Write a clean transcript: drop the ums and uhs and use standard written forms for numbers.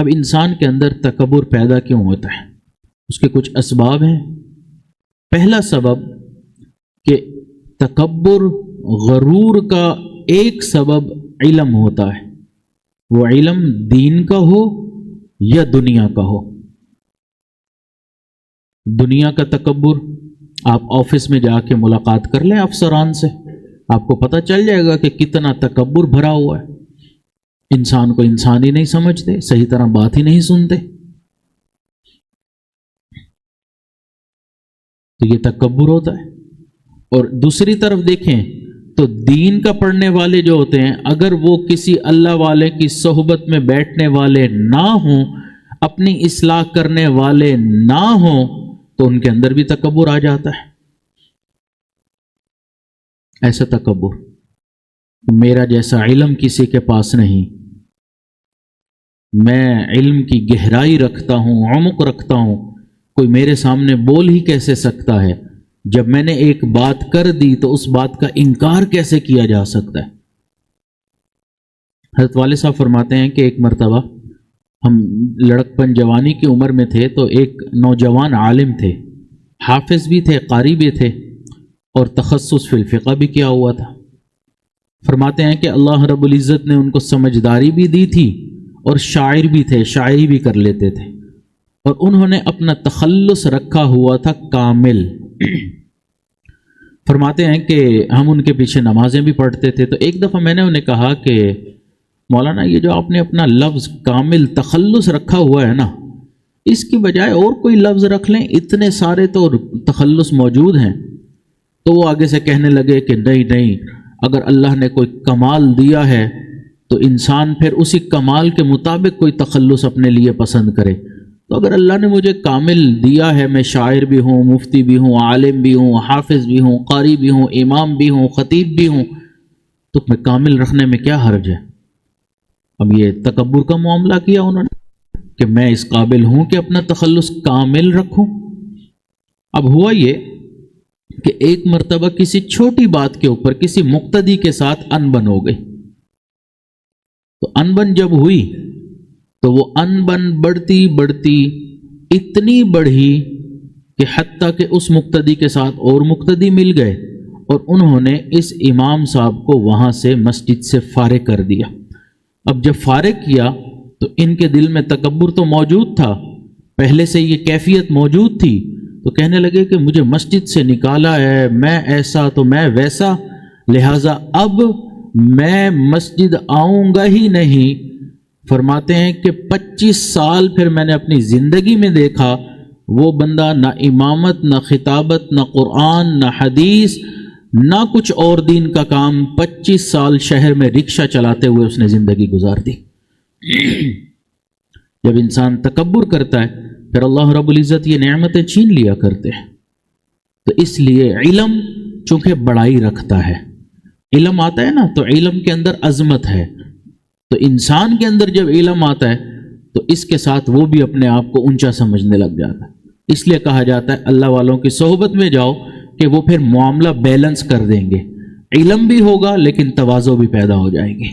اب انسان کے اندر تکبر پیدا کیوں ہوتا ہے؟ اس کے کچھ اسباب ہیں۔ پہلا سبب کہ تکبر، غرور کا ایک سبب علم ہوتا ہے، وہ علم دین کا ہو یا دنیا کا ہو۔ دنیا کا تکبر، آپ آفس میں جا کے ملاقات کر لیں افسران سے، آپ کو پتہ چل جائے گا کہ کتنا تکبر بھرا ہوا ہے۔ انسان کو انسان ہی نہیں سمجھتے، صحیح طرح بات ہی نہیں سنتے، تو یہ تکبر ہوتا ہے۔ اور دوسری طرف دیکھیں تو دین کا پڑھنے والے جو ہوتے ہیں، اگر وہ کسی اللہ والے کی صحبت میں بیٹھنے والے نہ ہوں، اپنی اصلاح کرنے والے نہ ہوں، تو ان کے اندر بھی تکبر آ جاتا ہے۔ ایسا تکبر، میرا جیسا علم کسی کے پاس نہیں، میں علم کی گہرائی رکھتا ہوں، عمق رکھتا ہوں، کوئی میرے سامنے بول ہی کیسے سکتا ہے؟ جب میں نے ایک بات کر دی تو اس بات کا انکار کیسے کیا جا سکتا ہے؟ حضرت والد صاحب فرماتے ہیں کہ ایک مرتبہ ہم لڑکپن جوانی کی عمر میں تھے، تو ایک نوجوان عالم تھے، حافظ بھی تھے، قاری بھی تھے، اور تخصص فی الفقہ بھی کیا ہوا تھا۔ فرماتے ہیں کہ اللہ رب العزت نے ان کو سمجھداری بھی دی تھی، اور شاعر بھی تھے، شاعری بھی کر لیتے تھے، اور انہوں نے اپنا تخلص رکھا ہوا تھا کامل۔ فرماتے ہیں کہ ہم ان کے پیچھے نمازیں بھی پڑھتے تھے، تو ایک دفعہ میں نے انہیں کہا کہ مولانا، یہ جو آپ نے اپنا لفظ کامل تخلص رکھا ہوا ہے نا، اس کی بجائے اور کوئی لفظ رکھ لیں، اتنے سارے تو تخلص موجود ہیں۔ تو وہ آگے سے کہنے لگے کہ نہیں، اگر اللہ نے کوئی کمال دیا ہے تو انسان پھر اسی کمال کے مطابق کوئی تخلص اپنے لیے پسند کرے۔ تو اگر اللہ نے مجھے کامل دیا ہے، میں شاعر بھی ہوں، مفتی بھی ہوں، عالم بھی ہوں، حافظ بھی ہوں، قاری بھی ہوں، امام بھی ہوں، خطیب بھی ہوں، تو میں کامل رکھنے میں کیا حرج ہے؟ اب یہ تکبر کا معاملہ کیا انہوں نے کہ میں اس قابل ہوں کہ اپنا تخلص کامل رکھوں۔ اب ہوا یہ کہ ایک مرتبہ کسی چھوٹی بات کے اوپر کسی مقتدی کے ساتھ انبن ہو گئی، تو انبن جب ہوئی تو وہ انبن بڑھتی اتنی بڑھی کہ حتیٰ کہ اس مقتدی کے ساتھ اور مقتدی مل گئے، اور انہوں نے اس امام صاحب کو وہاں سے مسجد سے فارغ کر دیا۔ اب جب فارغ کیا تو ان کے دل میں تکبر تو موجود تھا، پہلے سے یہ کیفیت موجود تھی، تو کہنے لگے کہ مجھے مسجد سے نکالا ہے، میں ایسا تو میں ویسا، لہٰذا اب میں مسجد آؤں گا ہی نہیں۔ فرماتے ہیں کہ 25 سال پھر میں نے اپنی زندگی میں دیکھا وہ بندہ نہ امامت، نہ خطابت، نہ قرآن، نہ حدیث، نہ کچھ اور دین کا کام، 25 سال شہر میں رکشہ چلاتے ہوئے اس نے زندگی گزار دی۔ جب انسان تکبر کرتا ہے پھر اللہ رب العزت یہ نعمتیں چھین لیا کرتے ہیں۔ تو اس لیے علم چونکہ بڑائی رکھتا ہے، علم آتا ہے نا تو علم کے اندر عظمت ہے، تو انسان کے اندر جب علم آتا ہے تو اس کے ساتھ وہ بھی اپنے آپ کو اونچا سمجھنے لگ جاتا ہے۔ اس لیے کہا جاتا ہے اللہ والوں کی صحبت میں جاؤ کہ وہ پھر معاملہ بیلنس کر دیں گے، علم بھی ہوگا لیکن تواضع بھی پیدا ہو جائے گی۔